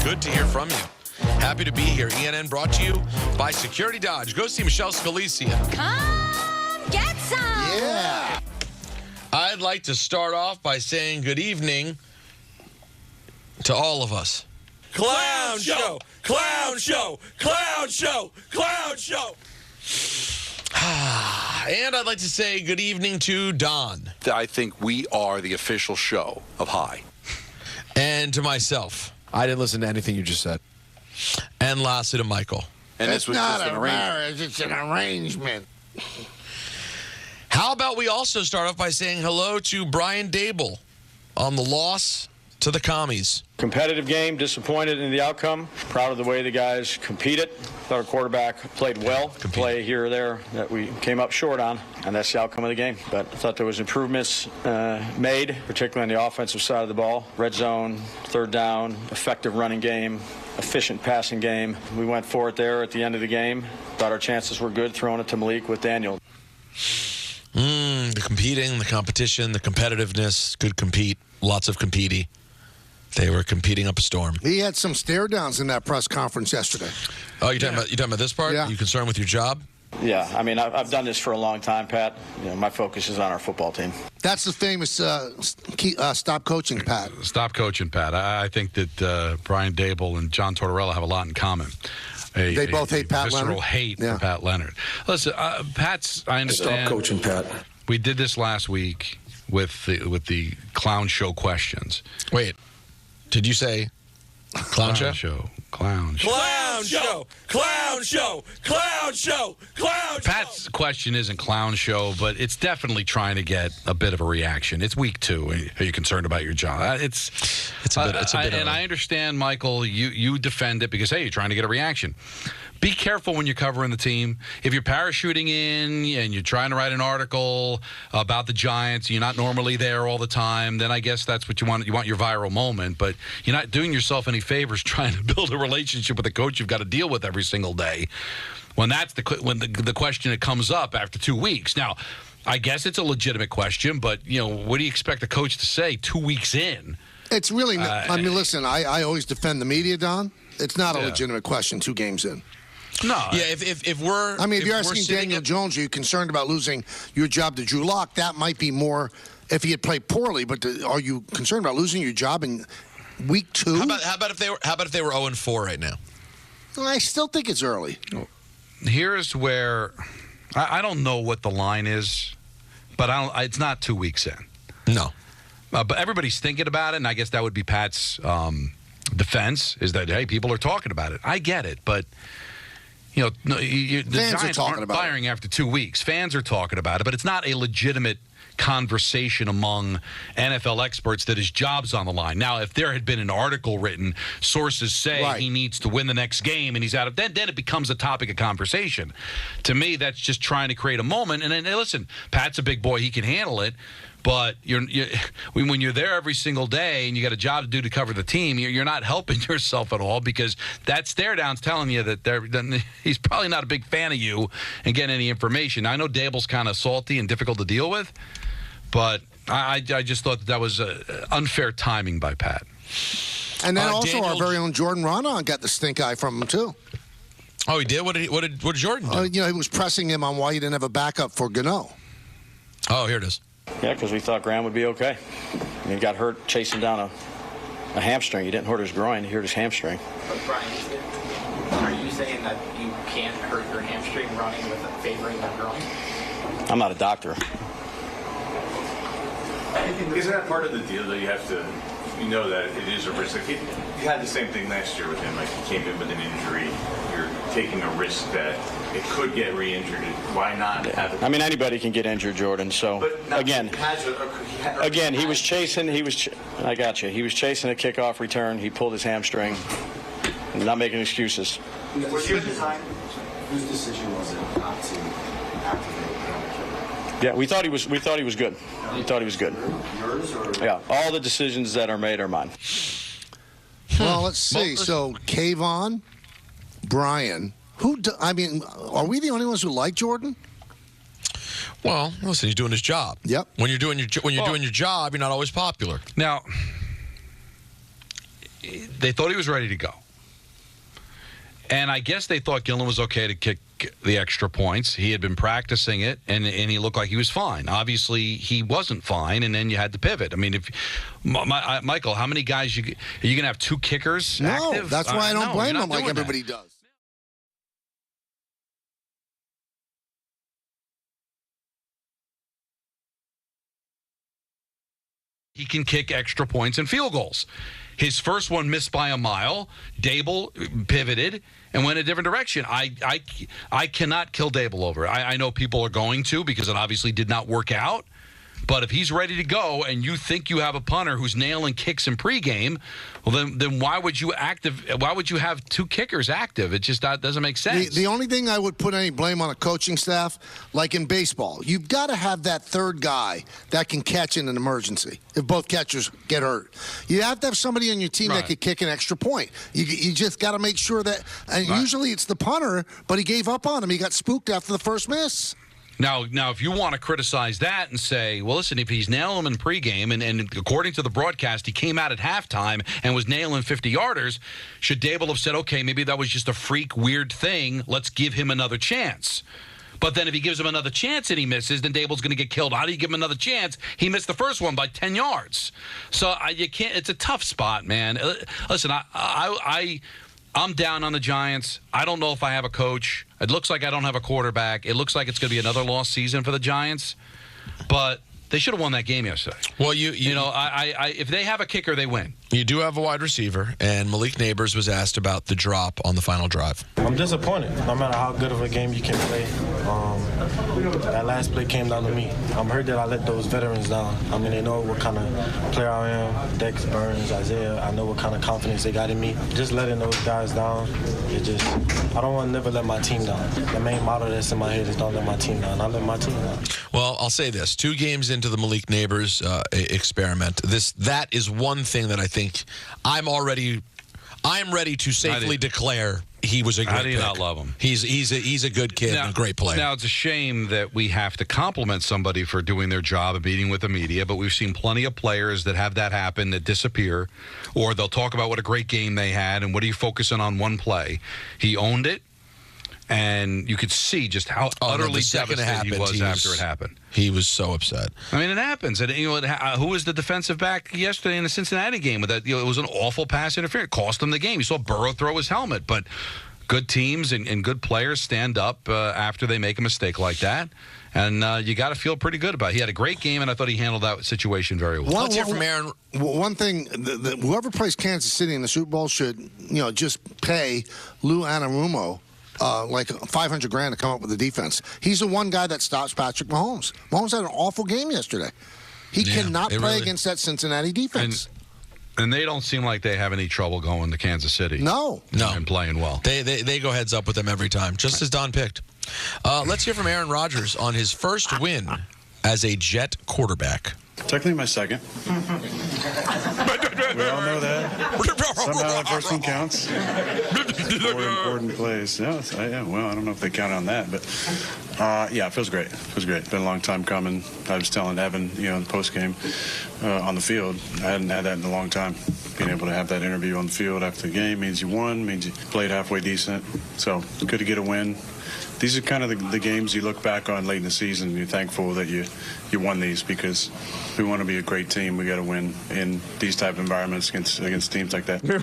Good to hear from you. Happy to be here. ENN brought to you by Security Dodge. Go see Michelle Scalisia. Come get some. Yeah. I'd like to start off by saying good evening to all of us. Clown show! Clown show! Clown show! Clown show! And I'd like to say good evening to Don. I think we are the official show of High. And to myself. I didn't listen to anything you just said. And lastly to Michael. And It's this was not just an a arrangement. marriage, it's an arrangement. How about we also start off by saying hello to Brian Dable on the loss to the Commies. Competitive game, disappointed in the outcome. Proud of the way the guys competed. Thought our quarterback played well. Play here or there that we came up short on, and that's the outcome of the game. But I thought there was improvements made, particularly on the offensive side of the ball. Red zone, third down, effective running game, efficient passing game. We went for it there at the end of the game. Thought our chances were good, throwing it to Malik with Daniel. The competing, the competition, the competitiveness, could compete, lots of compete. They were competing up a storm. He had some stare downs in that press conference yesterday. Oh, you're talking about this part? Yeah. You concerned with your job? Yeah, I mean, I've done this for a long time, Pat. You know, my focus is on our football team. That's the famous stop coaching, Pat. Stop coaching, Pat. I think that Brian Dable and John Tortorella have a lot in common. They both hate Pat visceral Leonard? hate Yeah. for Pat Leonard. Listen, Pat's, I understand. Stop coaching, Pat. We did this last week with the clown show questions. Wait, did you say clown show? Clown show. Clown show! Clown show! Clown show! Clown show! Pat's question isn't clown show, but it's definitely trying to get a bit of a reaction. It's week 2. Are you concerned about your job? It's a bit. And I understand, Michael, you defend it because, hey, you're trying to get a reaction. Be careful when you're covering the team. If you're parachuting in and you're trying to write an article about the Giants, you're not normally there all the time, then I guess that's what you want. You want your viral moment, but you're not doing yourself any favors trying to build a relationship with a coach you've got to deal with every single day. When that's the question that comes up after 2 weeks. Now, I guess it's a legitimate question, but what do you expect the coach to say 2 weeks in? It's really, I mean, listen, I always defend the media, Don. It's not a Yeah. legitimate question 2 games in. No. Yeah, if we're... I mean, if you're we're asking sitting Daniel at- Jones, are you concerned about losing your job to Drew Lock? That might be more if he had played poorly. But are you concerned about losing your job in week 2? How about if they were 0-4 right now? I still think it's early. Here's where I don't know what the line is, but it's not 2 weeks in. No. But everybody's thinking about it, and I guess that would be Pat's defense, is that, hey, people are talking about it. I get it, but... the Fans are Giants talking aren't about firing after 2 weeks. Fans are talking about it, but it's not a legitimate conversation among NFL experts that his job's on the line. Now, if there had been an article written, sources say Right. he needs to win the next game and he's out of, then it becomes a topic of conversation. To me, that's just trying to create a moment. And then, listen, Pat's a big boy. He can handle it. But when you're there every single day and you got a job to do to cover the team, you're not helping yourself at all, because that stare down's telling you that he's probably not a big fan of you and getting any information. I know Dable's kind of salty and difficult to deal with, but I just thought that was unfair timing by Pat. And then also Daniel- our very own Jordan Ronan got the stink eye from him, too. Oh, he did? What did Jordan do? He was pressing him on why he didn't have a backup for Gano. Oh, here it is. Yeah, because we thought Graham would be okay. He got hurt chasing down a hamstring. He didn't hurt his groin. He hurt his hamstring. But Brian, are you saying that you can't hurt your hamstring running with favoring the groin? I'm not a doctor. Isn't that part of the deal that you have to, that it is a risk? Like you had the same thing last year with him. Like he came in with an injury. You're taking a risk that it could get re-injured. Why not have it? I mean, anybody can get injured, Jordan. So, again, he was chasing. I got you. He was chasing a kickoff return. He pulled his hamstring. I'm not making excuses. Was your design? Whose decision was it not to activate him? Yeah, we thought he was good. We thought he was good. Yours or? Yeah, all the decisions that are made are mine. Well, let's see. So, Kayvon, Brian, are we the only ones who like Jordan? Well, listen, he's doing his job. Yep. When you're doing your job, you're not always popular. Now, they thought he was ready to go. And I guess they thought Gillen was okay to kick the extra points. He had been practicing it, and he looked like he was fine. Obviously, he wasn't fine, and then you had to pivot. I mean, if Michael, how many guys are you going to have 2 kickers active? No, that's why I don't blame him like that. everybody does. He can kick extra points and field goals. His first one missed by a mile. Dable pivoted and went a different direction. I cannot kill Dable over it. I know people are going to because it obviously did not work out. But if he's ready to go and you think you have a punter who's nailing kicks in pregame, well, then why would you have 2 kickers active? It just doesn't make sense. The only thing I would put any blame on a coaching staff, like in baseball, you've got to have that third guy that can catch in an emergency if both catchers get hurt. You have to have somebody on your team that can kick an extra point. You just got to make sure that, and usually it's the punter, but he gave up on him. He got spooked after the first miss. Now, if you want to criticize that and say, well, listen, if he's nailing them in pregame, and according to the broadcast, he came out at halftime and was nailing 50-yarders, should Dable have said, okay, maybe that was just a freak, weird thing. Let's give him another chance. But then if he gives him another chance and he misses, then Dable's going to get killed. How do you give him another chance? He missed the first one by 10 yards. So you can't. It's a tough spot, man. Listen, I'm down on the Giants. I don't know if I have a coach. It looks like I don't have a quarterback. It looks like it's going to be another lost season for the Giants. But they should have won that game yesterday. Well, if they have a kicker, they win. You do have a wide receiver, and Malik Neighbors was asked about the drop on the final drive. I'm disappointed. No matter how good of a game you can play, that last play came down to me. I'm hurt that I let those veterans down. I mean, they know what kind of player I am. Dex, Burns, Isaiah. I know what kind of confidence they got in me. Just letting those guys down, I don't want to never let my team down. The main motto that's in my head is don't let my team down. I let my team down. Well, I'll say this. 2 games into the Malik Neighbors experiment, that is one thing that I think I'm ready to safely declare he was a great How do you pick. not love him? He's a good kid and a great player. Now, it's a shame that we have to compliment somebody for doing their job and meeting with the media, but we've seen plenty of players that have that happen, that disappear, or they'll talk about what a great game they had and what are you focusing on one play. He owned it, and you could see just how utterly devastated he was after it happened. He was so upset. I mean, it happens. And who was the defensive back yesterday in the Cincinnati game? With that, it was an awful pass interference. It cost them the game. You saw Burrow throw his helmet. But good teams and good players stand up after they make a mistake like that. And you got to feel pretty good about it. He had a great game, and I thought he handled that situation very well. Let's hear from Aaron. One thing, whoever plays Kansas City in the Super Bowl should, just pay Lou Anarumo like $500,000 to come up with the defense. He's the one guy that stops Patrick Mahomes. Mahomes had an awful game yesterday. He cannot play against that Cincinnati defense. And they don't seem like they have any trouble going to Kansas City. No. And playing well. They go heads up with them every time, just as Don picked. Let's hear from Aaron Rodgers on his first win as a Jet quarterback. Technically my second. We all know that. Somehow the first one counts. 4 important plays. Yeah, well, I don't know if they count on that, but it feels great. It feels great. It's been a long time coming. I was telling Evan, in the post game on the field, I hadn't had that in a long time. Being able to have that interview on the field after the game means you won, means you played halfway decent. So good to get a win. These are kind of the games you look back on late in the season and you're thankful that you won these, because we want to be a great team. We got to win in these type of environments against teams like that. How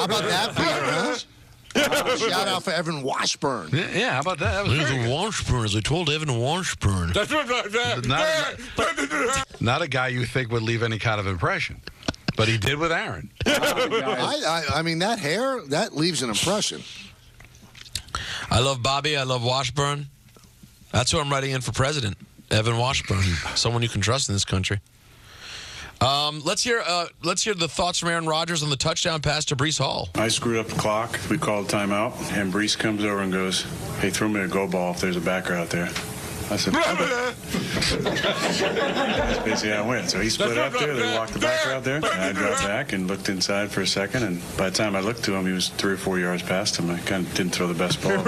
about that, Peter? Huh? Shout out for Evan Washburn. Yeah, how about that? Evan Washburn, as I told Evan Washburn. Not a guy you think would leave any kind of impression, but he did with Aaron. I mean, that hair, that leaves an impression. I love Bobby. I love Washburn. That's who I'm writing in for president. Evan Washburn, someone you can trust in this country. Let's hear the thoughts from Aaron Rodgers on the touchdown pass to Breece Hall. I screwed up the clock. We called timeout, and Breece comes over and goes, "Hey, throw me a go ball if there's a backer out there." I said, that's basically how it went. So he split up there. They walked the backer out there. And I dropped back and looked inside for a second. And by the time I looked to him, he was 3 or 4 yards past him. I kind of didn't throw the best ball.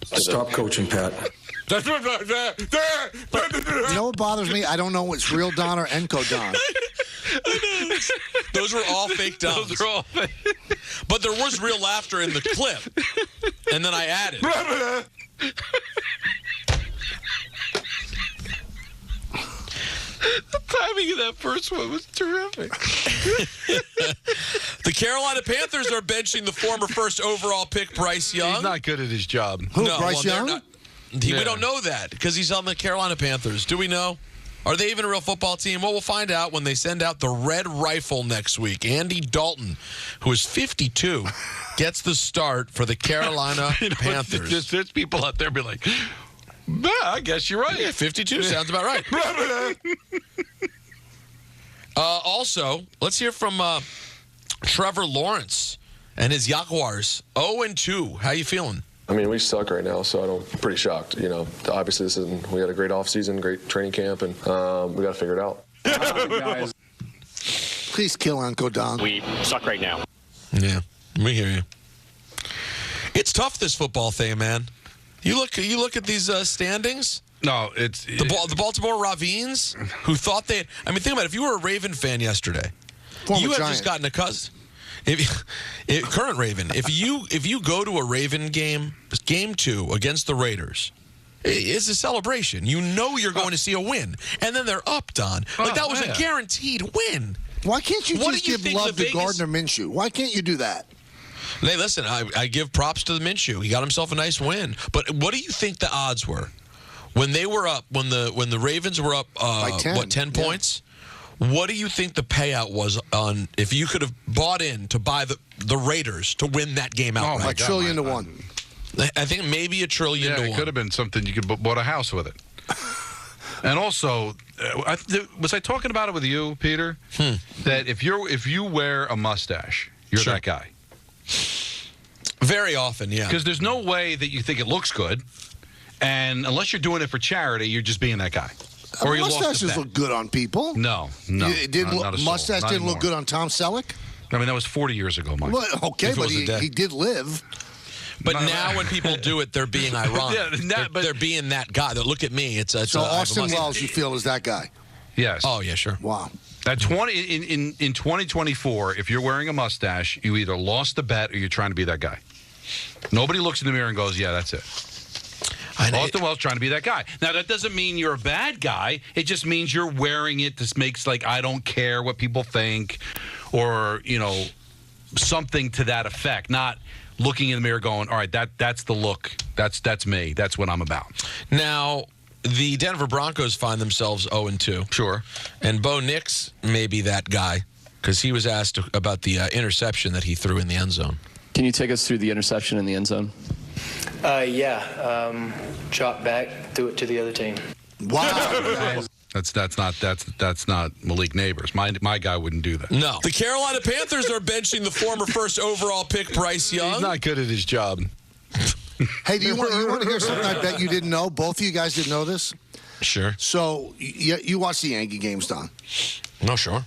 Stop coaching, Pat. You know what bothers me? I don't know what's real Don or Enco Don. Those were all fake Dons. Those are all fake. But there was real laughter in the clip. And then I added. The timing of that first one was terrific. The Carolina Panthers are benching the former first overall pick, Bryce Young. He's not good at his job. Who, Bryce Young? We don't know that because he's on the Carolina Panthers. Do we know? Are they even a real football team? Well, we'll find out when they send out the red rifle next week. Andy Dalton, who is 52, gets the start for the Carolina Panthers. There's people out there be like, yeah, I guess you're right. Yeah, 52 sounds about right. Also, let's hear from Trevor Lawrence and his Jaguars. 0-2. How you feeling? I mean, we suck right now, so I'm pretty shocked. You know, obviously we had a great offseason, great training camp, and we got to figure it out. Guys. Please kill Uncle Don. We suck right now. Yeah, we hear you. It's tough, this football thing, man. You look at these standings. No, it's the Baltimore Ravens, who thought they. I mean, think about it. If you were a Raven fan yesterday, Former you have Giant. just gotten a cousin. Current Raven. If you go to a Raven game 2 against the Raiders, it's a celebration. You know you're going to see a win, and then they're up, Don. Like that was a guaranteed win. Why can't you just give love to Gardner Minshew? Why can't you do that? Hey, listen, I give props to the Minshew. He got himself a nice win. But what do you think the odds were when they were up? When the Ravens were up, by 10, 10 points? What do you think the payout was on if you could have bought in to buy the Raiders to win that game outright? $1 trillion to 1. I think maybe $1 trillion to 1. It could have been something you could bought a house with it. And also, was I talking about it with you, Peter? That if you wear a mustache, you're that guy. Very often, yeah. Because there's no way that you think it looks good, and unless you're doing it for charity, you're just being that guy. Or you lost the mustaches bet. look good on people. No. It didn't not a soul. mustache Not didn't look anymore. good on Tom Selleck. I mean, that was 40 years ago, Mike. Well, okay, If it but was a day. he did live. But now when people do it, they're being ironic. They're being that guy. Look at me. So Austin Wells, you feel, is that guy? Yes. Oh, yeah, sure. Wow. In 2024, if you're wearing a mustache, you either lost the bet or you're trying to be that guy. Nobody looks in the mirror and goes, yeah, that's it. Austin Wells trying to be that guy. Now, that doesn't mean you're a bad guy. It just means you're wearing it. This makes like, I don't care what people think, or, something to that effect. Not looking in the mirror going, all right, that's the look. That's me. That's what I'm about. Now, the Denver Broncos find themselves 0-2. Sure. And Bo Nix may be that guy because he was asked about the interception that he threw in the end zone. Can you take us through the interception in the end zone? Chop back, threw it to the other team. Wow. That's not Malik Neighbors. My guy wouldn't do that. No. The Carolina Panthers are benching the former first overall pick, Bryce Young. He's not good at his job. Hey, do you want to hear something I bet you didn't know? Both of you guys didn't know this? Sure. So you watch the Yankee games, Don? No, sure.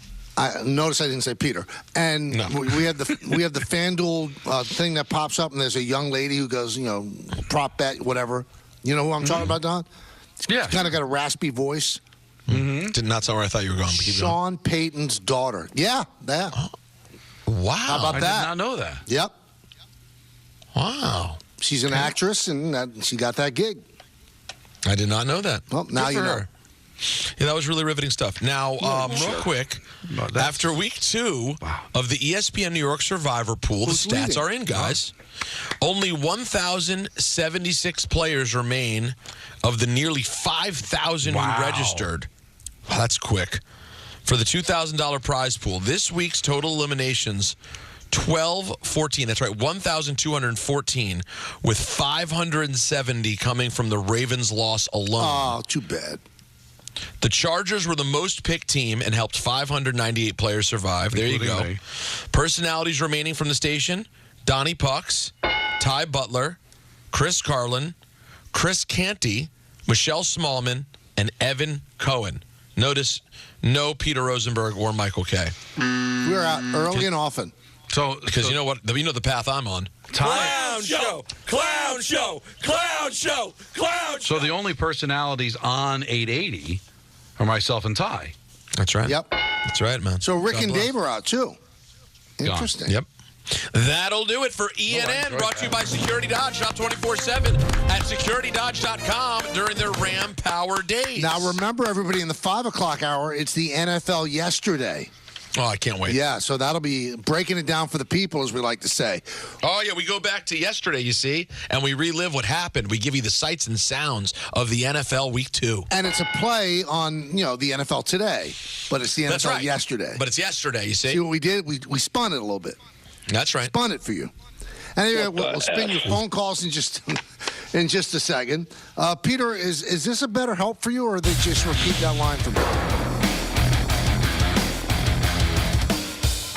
Notice I didn't say Peter. And we have the FanDuel thing that pops up, and there's a young lady who goes, prop bet, whatever. You know who I'm talking about, Don? Yeah. She's kind of got a raspy voice. Mm-hmm. Did not sound where I thought you were going. Sean Payton's daughter. Yeah. Wow. How about that? I did not know that. Yep. Wow. She's an actress, and she got that gig. I did not know that. Well, now you know. Yeah, that was really riveting stuff. Now, real quick, after week 2 of the ESPN New York Survivor Pool, the stats are in, guys. Only 1,076 players remain of the nearly 5,000 who registered. Wow, that's quick. For the $2,000 prize pool, this week's total eliminations, 1,214. That's right, 1,214, with 570 coming from the Ravens' loss alone. Oh, too bad. The Chargers were the most picked team and helped 598 players survive. There you go. Personalities remaining from the station: Donnie Pucks, Ty Butler, Chris Carlin, Chris Canty, Michelle Smallman, and Evan Cohen. Notice no Peter Rosenberg or Michael Kay. We're out early and often. So, because you know what? You know the path I'm on. Clown show, clown show, clown show, clown show. So the only personalities on 880 are myself and Ty. That's right. Yep. That's right, man. So Rick God and bless. Dave are out, too. Interesting. Yep. That'll do it for ENN, brought to you by Security Dodge. Shop 24/7 at securitydodge.com during their Ram Power Days. Now, remember, everybody, in the 5 o'clock hour, it's the NFL yesterday. Oh, I can't wait. Yeah, so that'll be breaking it down for the people, as we like to say. Oh, yeah, we go back to yesterday, you see, and we relive what happened. We give you the sights and sounds of the NFL Week 2. And it's a play on, the NFL today, but it's the NFL yesterday. But it's yesterday, you see. See what we did? We spun it a little bit. That's right. Spun it for you. Anyway, we'll spin your phone calls in just a second. Peter, is this a better help for you, or they just repeat that line for me?